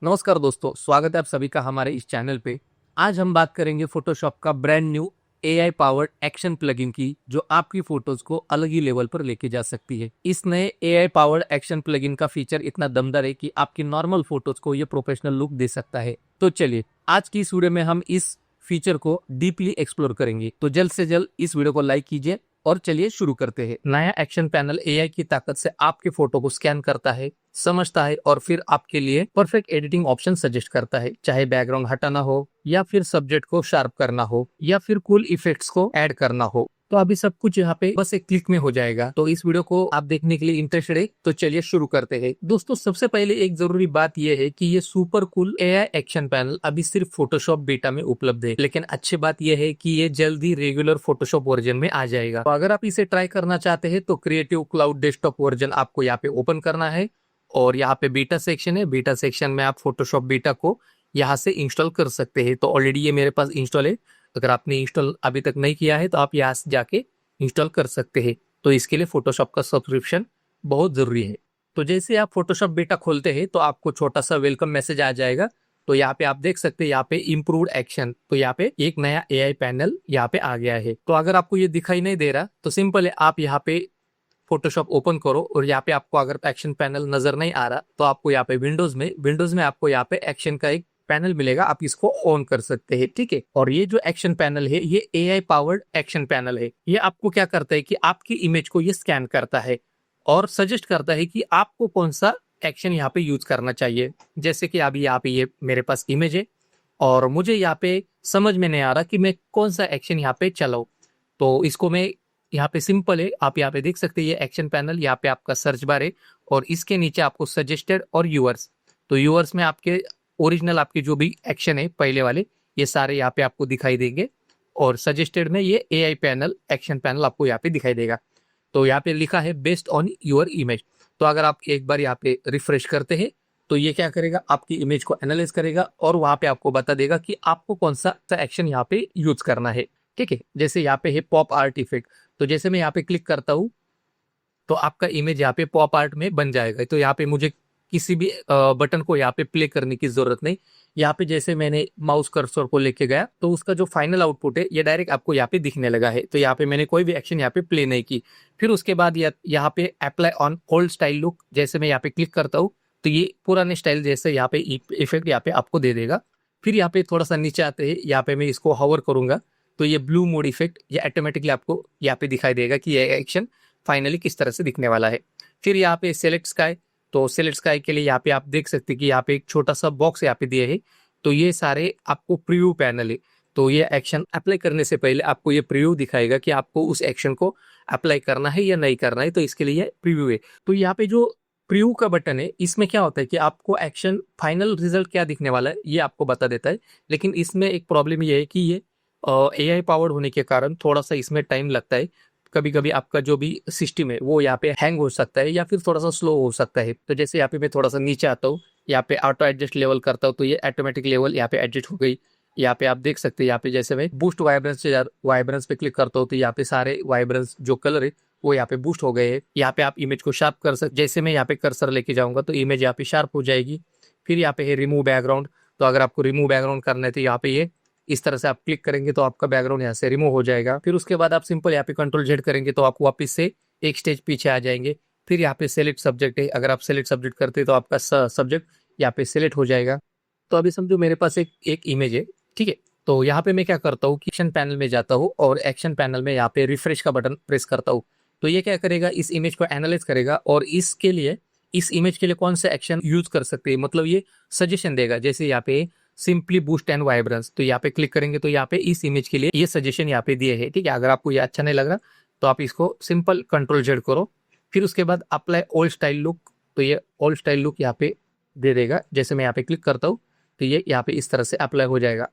नमस्कार दोस्तों, स्वागत है आप सभी का हमारे इस चैनल पे। आज हम बात करेंगे फोटोशॉप का brand new AI powered action plugin की, जो आपकी फोटोज को अलग ही लेवल पर लेके जा सकती है। इस नए एआई पावर्ड एक्शन प्लगइन का फीचर इतना दमदार है कि आपकी नॉर्मल फोटोज को ये प्रोफेशनल लुक दे सकता है। तो चलिए, आज की इस वीडियो में हम इस फीचर को डीपली एक्सप्लोर करेंगे। तो जल्द से जल्द इस वीडियो को लाइक कीजिए और चलिए शुरू करते हैं। नया एक्शन पैनल एआई की ताकत से आपके फोटो को स्कैन करता है, समझता है और फिर आपके लिए परफेक्ट एडिटिंग ऑप्शन सजेस्ट करता है। चाहे बैकग्राउंड हटाना हो या फिर सब्जेक्ट को शार्प करना हो या फिर कूल इफेक्ट्स को ऐड करना हो, तो अभी सब कुछ यहाँ पे बस एक क्लिक में हो जाएगा। तो इस वीडियो को आप देखने के लिए इंटरेस्टेड है तो चलिए शुरू करते हैं। दोस्तों, सबसे पहले एक जरूरी बात यह है कि ये super cool AI action panel अभी सिर्फ फोटोशॉप बीटा में उपलब्ध है, लेकिन अच्छी बात यह है कि ये जल्दी रेगुलर फोटोशॉप वर्जन में आ जाएगा। तो अगर आप इसे ट्राई करना चाहते हैं तो क्रिएटिव क्लाउड डेस्कटॉप वर्जन आपको यहाँ पे ओपन करना है और यहाँ पे बीटा सेक्शन है। बीटा सेक्शन में आप फोटोशॉप बीटा को यहाँ से इंस्टॉल कर सकते हैं। तो ऑलरेडी ये मेरे पास इंस्टॉल है। अगर आपने इंस्टॉल अभी तक नहीं किया है तो आप यहाँ से जाके इंस्टॉल कर सकते हैं। तो इसके लिए फोटोशॉप का सब्सक्रिप्शन बहुत जरूरी है। तो जैसे आप फोटोशॉप बीटा खोलते हैं तो आपको छोटा सा वेलकम मैसेज आ जाएगा। तो यहाँ पे आप देख सकते हैं यहाँ पे इम्प्रूव्ड एक्शन, तो यहाँ पे एक नया एआई पैनल यहाँ पे आ गया है। तो अगर आपको ये दिखाई नहीं दे रहा तो सिंपल है, आप यहाँ पे फोटोशॉप ओपन करो और यहाँ पे आपको अगर एक्शन पैनल नजर नहीं आ रहा तो आपको यहाँ पे विंडोज में आपको यहाँ पे एक्शन का एक पैनल मिलेगा, आप इसको ऑन कर सकते हैं। ठीक है, और ये जो एक्शन पैनल है ये एआई पावर्ड एक्शन पैनल है। ये आपको क्या करता है कि आपकी इमेज को ये स्कैन करता है और सजेस्ट करता है कि आपको कौन सा एक्शन यहाँ पे यूज करना चाहिए। जैसे कि अभी यहाँ पे ये मेरे पास इमेज है और मुझे यहाँ पे समझ में नहीं आ रहा कि मैं कौन सा एक्शन यहाँ पे चलाऊं। तो इसको मैं यहाँ पे सिंपल है, आप यहाँ पे देख सकते हैं ये एक्शन पैनल, यहाँ पे आपका सर्च बार है और इसके नीचे आपको सजेस्टेड और यूअर्स। तो यूअर्स में आपके ओरिजिनल आपके जो भी एक्शन है पहले वाले, ये सारे यहाँ पे आपको दिखाई देंगे और सजेस्टेड में ये एआई पैनल एक्शन पैनल आपको यहाँ पे दिखाई देगा। तो यहाँ पे लिखा है बेस्ड ऑन योर इमेज। तो अगर आप एक बार यहाँ पे रिफ्रेश करते हैं तो ये क्या करेगा, आपकी इमेज को एनालाइज करेगा और वहां पे आपको बता देगा कि आपको कौन सा एक्शन यहाँ पे यूज करना है। ठीक है, जैसे यहाँ पे है पॉप आर्ट इफेक्ट। तो जैसे मैं यहाँ पे क्लिक करता हूँ तो आपका इमेज यहाँ पे पॉप आर्ट में बन जाएगा। तो यहाँ पे मुझे किसी भी बटन को यहाँ पे प्ले करने की जरूरत नहीं। यहाँ पे जैसे मैंने माउस कर्सर को लेके गया तो उसका जो फाइनल आउटपुट है ये डायरेक्ट आपको यहाँ पे दिखने लगा है। तो यहाँ पे मैंने कोई भी एक्शन यहाँ पे प्ले नहीं की। फिर उसके बाद यहाँ पे apply on old style look, जैसे मैं यहाँ पे क्लिक करता हूँ तो ये पुराने स्टाइल जैसे यहाँ पे इफेक्ट यहाँ पे आपको दे देगा। फिर यहाँ पे थोड़ा सा नीचे आते हैं, यहाँ पे मैं इसको हवर करूंगा तो ये ब्लू मोड इफेक्ट ये ऑटोमेटिकली आपको यहाँ पे दिखाई देगा कि ये एक्शन फाइनली किस तरह से दिखने वाला है। फिर यहाँ पे सेलेक्ट स्काई, तो सेलेक्ट स्काई के लिए यहाँ पे आप देख सकते हैं कि यहाँ पे एक छोटा सा बॉक्स यहाँ पे दिया है। तो ये सारे आपको प्रीव्यू पैनल है। तो ये एक्शन अप्लाई करने से पहले आपको ये प्रीव्यू दिखाएगा कि आपको उस एक्शन को अप्लाई करना है या नहीं करना है। तो इसके लिए ये प्रीव्यू है। तो यहाँ पे जो प्रीव्यू का बटन है इसमें क्या होता है कि आपको एक्शन फाइनल रिजल्ट क्या दिखने वाला है ये आपको बता देता है। लेकिन इसमें एक प्रॉब्लम ये है कि ये एआई पावर्ड होने के कारण थोड़ा सा इसमें टाइम लगता है। कभी कभी आपका जो भी सिस्टम है वो यहाँ पे हैंग हो सकता है या फिर थोड़ा सा स्लो हो सकता है। तो जैसे यहाँ पे मैं थोड़ा सा नीचे आता हूँ, यहाँ पे ऑटो एडजस्ट लेवल करता हूँ तो ये ऑटोमेटिक लेवल यहाँ पे एडजस्ट हो गई। यहाँ पे आप देख सकते हैं, यहाँ पे जैसे मैं बूस्ट वाइब्रेंस पे क्लिक करता हूँ तो यहाँ पे सारे वाइब्रेंस जो कलर है वो यहाँ पे बूस्ट हो गए हैं। यहाँ पे आप इमेज को शार्प कर सकते, जैसे मैं यहाँ पे कर्सर लेके जाऊंगा तो इमेज यहाँ पे शार्प हो जाएगी। फिर यहाँ पे है रिमूव बैकग्राउंड। तो अगर आपको रिमूव बैकग्राउंड करना है तो यहाँ पे ये इस तरह से आप क्लिक करेंगे तो आपका बैकग्राउंड यहाँ से रिमूव हो जाएगा। फिर उसके बाद आप सिंपल यहाँ पे कंट्रोल जेड करेंगे तो आप वापस से एक स्टेज पीछे आ जाएंगे। फिर यहाँ पे सेलेक्ट सब्जेक्ट है, अगर आप सेलेक्ट सब्जेक्ट करते हैं तो आपका सब्जेक्ट यहाँ पे सेलेक्ट हो जाएगा। तो अभी समझो मेरे पास एक इमेज है। ठीक है, तो यहाँ पे मैं क्या करता हूँ कि एक्शन पैनल में जाता हूँ और एक्शन पैनल में यहाँ पे रिफ्रेश का बटन प्रेस करता हूँ। तो ये क्या करेगा, इस इमेज को एनालाइज करेगा और इस इमेज के लिए कौन सा एक्शन यूज कर सकते हैं, मतलब ये सजेशन देगा। जैसे यहाँ पे सिंपली बूस्ट एंड वाइब्रेंस, तो यहाँ पे क्लिक करेंगे तो यहाँ पे इस इमेज के लिए ये सजेशन यहाँ पे दिए है। ठीक है, अगर आपको ये अच्छा नहीं लग रहा तो आप इसको सिंपल कंट्रोल जेड करो। फिर उसके बाद अप्लाई ओल्ड स्टाइल लुक, तो ये ओल्ड स्टाइल लुक यहाँ पे दे देगा। जैसे मैं यहाँ पे क्लिक करता हूँ तो ये यहाँ पे इस तरह से अप्लाई हो जाएगा।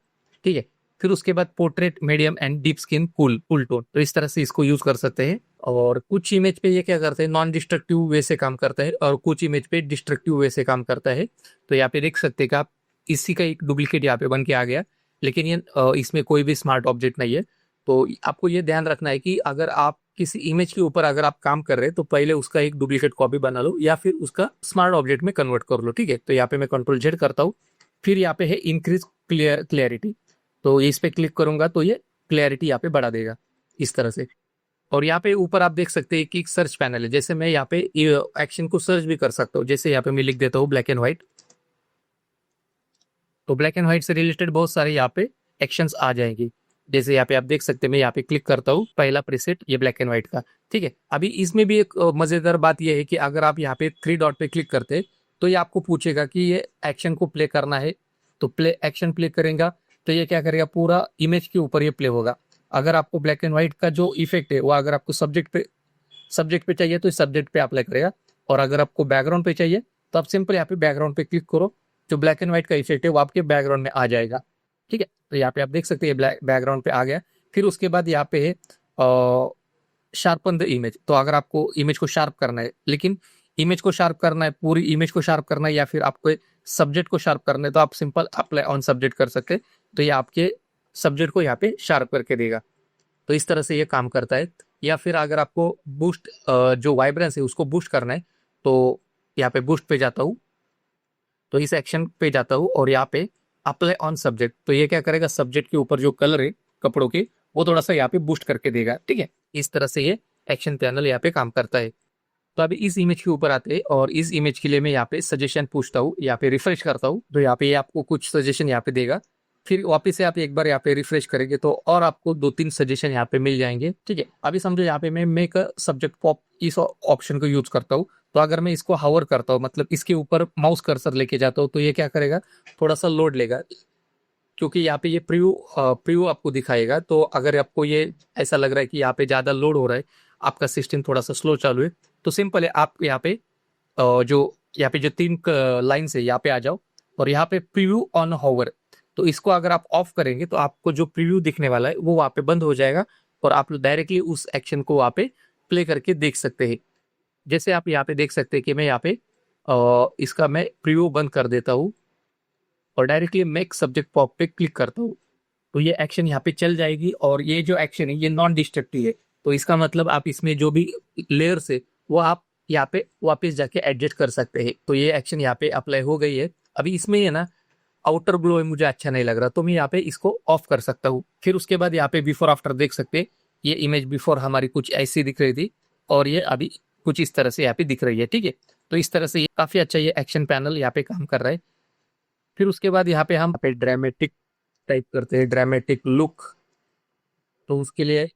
ठीक है, फिर उसके बाद portrait medium and deep skin cool tone, तो इस तरह से इसको यूज कर सकते हैं। और कुछ इमेज पे ये क्या करते हैं, नॉन डिस्ट्रक्टिव वे से काम करता है और कुछ इमेज पे डिस्ट्रक्टिव वे से काम करता है। तो यहाँ पे देख सकते हैं कि आप इसी का एक डुप्लीकेट यहाँ पे बन के आ गया, लेकिन ये इसमें कोई भी स्मार्ट ऑब्जेक्ट नहीं है। तो आपको ये ध्यान रखना है कि अगर आप किसी इमेज के ऊपर अगर आप काम कर रहे हैं तो पहले उसका एक डुप्लीकेट कॉपी बना लो या फिर उसका स्मार्ट ऑब्जेक्ट में कन्वर्ट कर लो। ठीक है, तो यहाँ पे मैं कंट्रोल जेड करता हूँ। फिर यहाँ पे है इंक्रीज क्लियरिटी, तो इस पे क्लिक करूंगा तो ये क्लियरिटी यहाँ पे बढ़ा देगा इस तरह से। और यहाँ पे ऊपर आप देख सकते हैं कि एक सर्च पैनल है, जैसे मैं यहाँ पे एक्शन को सर्च भी कर सकता हूँ। जैसे यहाँ पे मैं लिख देता हूँ ब्लैक एंड व्हाइट, तो ब्लैक एंड व्हाइट से रिलेटेड बहुत सारे यहाँ पे एक्शंस आ जाएंगे। जैसे यहाँ पे आप देख सकते हैं, मैं यहाँ पे क्लिक करता हूँ, पहला प्रीसेट ये ब्लैक एंड व्हाइट का। ठीक है, अभी इसमें भी एक मजेदार बात यह है कि अगर आप यहाँ पे 3 डॉट पे क्लिक करते हैं तो ये आपको पूछेगा कि ये एक्शन को प्ले करना है, तो प्ले एक्शन प्ले करेगा तो ये क्या करेगा, पूरा इमेज के ऊपर ये प्ले होगा। अगर आपको ब्लैक एंड व्हाइट का जो इफेक्ट है वो अगर आपको सब्जेक्ट पे चाहिए तो सब्जेक्ट पे अप्लाई करेगा, और अगर आपको बैकग्राउंड पे चाहिए तो आप सिंपल यहाँ पे बैकग्राउंड पे क्लिक करो, जो ब्लैक एंड व्हाइट का इफेक्ट है वो आपके बैकग्राउंड में आ जाएगा। ठीक है, तो यहाँ पे आप देख सकते हैं बैकग्राउंड पे आ गया। फिर उसके बाद यहाँ पे है शार्पन द इमेज, तो अगर आपको इमेज को शार्प करना है, लेकिन इमेज को शार्प करना है, पूरी इमेज को शार्प करना है या फिर आपको सब्जेक्ट को शार्प करना है, तो आप सिंपल अप्लाई ऑन सब्जेक्ट कर सकते हैं, तो ये आपके सब्जेक्ट को यहाँ पे शार्प करके देगा। तो इस तरह से ये काम करता है। या फिर अगर आपको बूस्ट जो वाइब्रेंस है उसको बूस्ट करना है तो यहाँ पे बूस्ट पे जाता हूँ, तो इस एक्शन पे जाता हूँ और यहाँ पे अप्लाई ऑन सब्जेक्ट, तो ये क्या करेगा, सब्जेक्ट के ऊपर जो कलर है कपड़ों के वो थोड़ा सा यहाँ पे बूस्ट करके देगा। ठीक है, इस तरह से ये एक्शन पैनल यहाँ पे काम करता है। तो अभी इस इमेज के ऊपर आते हैं और इस इमेज के लिए मैं यहाँ पे सजेशन पूछता हूँ, यहाँ पे रिफ्रेश करता हूँ, तो यहाँ पे आपको कुछ सजेशन यहाँ पे देगा। फिर वापस से आप एक बार यहाँ पे रिफ्रेश करेंगे तो और आपको 2-3 सजेशन यहाँ पे मिल जाएंगे। ठीक है, अभी समझो यहाँ पे मैं मेक अ सब्जेक्ट पॉप इस ऑप्शन को यूज करता हूँ, तो अगर मैं इसको हावर करता हूँ, मतलब इसके ऊपर माउस कर्सर लेके जाता हूँ, तो ये क्या करेगा, थोड़ा सा लोड लेगा, क्योंकि यहाँ पे ये प्रीव्यू आपको दिखाएगा। तो अगर आपको ये ऐसा लग रहा है कि यहाँ पे ज़्यादा लोड हो रहा है, आपका सिस्टम थोड़ा सा स्लो चालू है, तो सिंपल है, आप यहाँ पे जो 3 लाइन है यहाँ पे आ जाओ और यहाँ पे प्रीव्यू ऑन होवर, तो इसको अगर आप ऑफ करेंगे तो आपको जो प्रीव्यू दिखने वाला है वो वहाँ पे बंद हो जाएगा और आप डायरेक्टली उस एक्शन को वहाँ पे प्ले करके देख सकते हैं। जैसे आप यहाँ पे देख सकते हैं कि मैं यहाँ पे इसका मैं प्रीव्यू बंद कर देता हूँ और डायरेक्टली मेक सब्जेक्ट पॉप पे क्लिक करता हूँ, तो ये एक्शन यहाँ पे चल जाएगी। और ये जो एक्शन है ये नॉन डिस्ट्रक्टिव है, तो इसका मतलब आप इसमें जो भी लेयर्स है वो आप यहाँ पे वापस जाके एडजस्ट कर सकते हैं। तो ये एक्शन यहाँ पे अप्लाई हो गई है। अभी इसमें है ना आउटर ग्लो है, मुझे अच्छा नहीं लग रहा, तो मैं यहाँ पे इसको ऑफ कर सकता हूँ। फिर उसके बाद यहाँ पे बिफोर आफ्टर देख सकते हैं, ये इमेज बिफोर हमारी कुछ ऐसी दिख रही थी और ये अभी कुछ इस तरह से यहाँ पे दिख रही है। ठीक है, तो इस तरह से ये काफी अच्छा ये एक्शन पैनल यहाँ पे काम कर रहा है। फिर उसके बाद यहाँ पे हम ड्रामेटिक टाइप करते हैं, ड्रामेटिक लुक, तो उसके लिए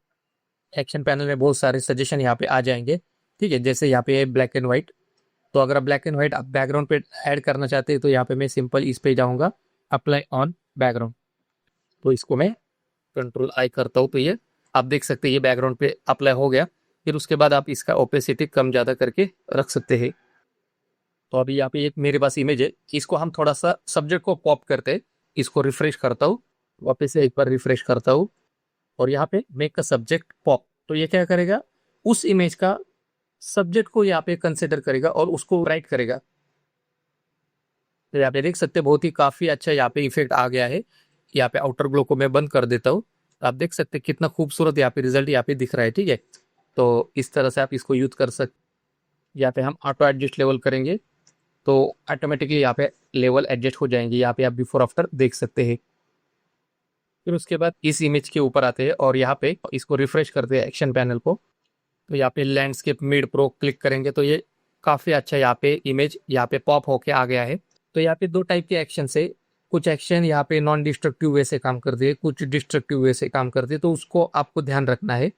एक्शन पैनल में बहुत सारे सजेशन यहाँ पे आ जाएंगे। ठीक है, जैसे यहाँ पे ब्लैक एंड व्हाइट, तो अगर आप ब्लैक एंड व्हाइट आप बैकग्राउंड पे ऐड करना चाहते हैं तो यहाँ पे मैं सिंपल इस पे जाऊंगा, अप्लाई ऑन बैकग्राउंड, तो इसको मैं कंट्रोल आई करता हूँ, तो ये आप देख सकते हैं ये बैकग्राउंड पे अप्लाई हो गया। फिर उसके बाद आप इसका ओपेसिटी कम ज़्यादा करके रख सकते हैं। तो अभी यहाँ पे एक मेरे पास इमेज है, इसको हम थोड़ा सा सब्जेक्ट को पॉप करते हैं, इसको रिफ्रेश करता हूँ, वापस से एक बार रिफ्रेश करता हूँ और यहाँ पे मेक अ सब्जेक्ट पॉप, तो ये क्या करेगा, उस इमेज का सब्जेक्ट को यहाँ पे कंसिडर करेगा और उसको राइट करेगा। तो यहाँ पे देख सकते हैं बहुत ही काफी अच्छा यहाँ पे इफेक्ट आ गया है। यहाँ पे आउटर ग्लो को मैं बंद कर देता हूँ, आप देख सकते हैं कितना खूबसूरत यहाँ पे रिजल्ट यहाँ पे दिख रहा है। ठीक है, तो इस तरह से आप इसको यूज कर सकते। यहाँ पे हम ऑटो एडजस्ट लेवल करेंगे तो ऑटोमेटिकली यहाँ पे लेवल एडजस्ट हो जाएंगे। यहाँ पे आप बिफोर आफ्टर देख सकते हैं। फिर उसके बाद इस इमेज के ऊपर आते हैं और यहाँ पे इसको रिफ्रेश करते हैं एक्शन पैनल को, तो यहाँ पे लैंडस्केप मिड प्रो क्लिक करेंगे तो ये काफी अच्छा यहाँ पे इमेज यहाँ पे पॉप होके आ गया है। तो यहाँ पे 2 टाइप के एक्शन से, कुछ एक्शन यहाँ पे नॉन डिस्ट्रक्टिव वे से काम करते हैं, कुछ डिस्ट्रक्टिव वे से काम करते हैं, तो उसको आपको ध्यान रखना है।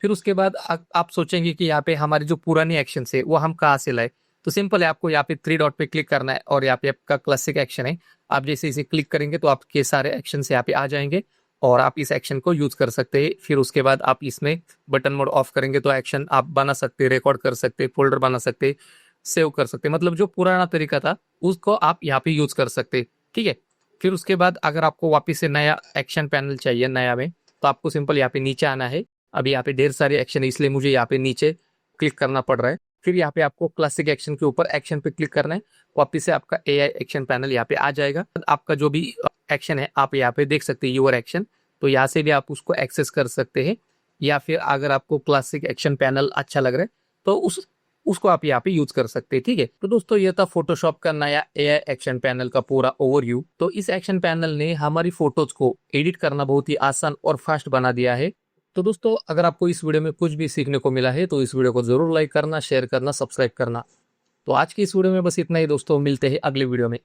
फिर उसके बाद आप सोचेंगे कि यहाँ पे हमारी जो पुरानी एक्शन है वो हम कहाँ से लाए, तो सिंपल है, आपको यहाँ पे 3 डॉट पे क्लिक करना है और यहाँ पे आपका क्लासिक एक्शन है, आप जैसे इसे क्लिक करेंगे तो आपके सारे एक्शन यहाँ पे आ जाएंगे और आप इस एक्शन को यूज कर सकते हैं। फिर उसके बाद आप इसमें बटन मोड ऑफ करेंगे तो एक्शन आप बना सकते हैं, रिकॉर्ड कर सकते हैं, फोल्डर बना सकते हैं, सेव कर सकते हैं, मतलब जो पुराना तरीका था उसको आप यहाँ पे यूज कर सकते हैं। ठीक है, फिर उसके बाद अगर आपको वापिस से नया एक्शन पैनल चाहिए नया में, तो आपको सिंपल यहाँ पे नीचे आना है। अभी यहाँ पे ढेर सारे एक्शन है इसलिए मुझे यहाँ पे नीचे क्लिक करना पड़ रहा है। फिर यहाँ पे आपको क्लासिक एक्शन के ऊपर एक्शन पे क्लिक करना है, वापिस से आपका एआई एक्शन पैनल यहाँ पे आ जाएगा। आपका जो भी एक्शन है आप यहाँ पे देख सकते हैं यूर एक्शन, तो यहाँ से भी आप उसको एक्सेस कर सकते हैं। या फिर अगर आपको क्लासिक एक्शन पैनल अच्छा लग रहा है तो उसको आप यहाँ पे यूज कर सकते हैं। ठीक है, तो दोस्तों ये था फोटोशॉप का नया एआई एक्शन पैनल का पूरा ओवरव्यू। तो इस एक्शन पैनल ने हमारी फोटोज को एडिट करना बहुत ही आसान और फास्ट बना दिया है। तो दोस्तों अगर आपको इस वीडियो में कुछ भी सीखने को मिला है तो इस वीडियो को जरूर लाइक करना, शेयर करना, सब्सक्राइब करना। तो आज की इस वीडियो में बस इतना ही दोस्तों, मिलते हैं अगले वीडियो में।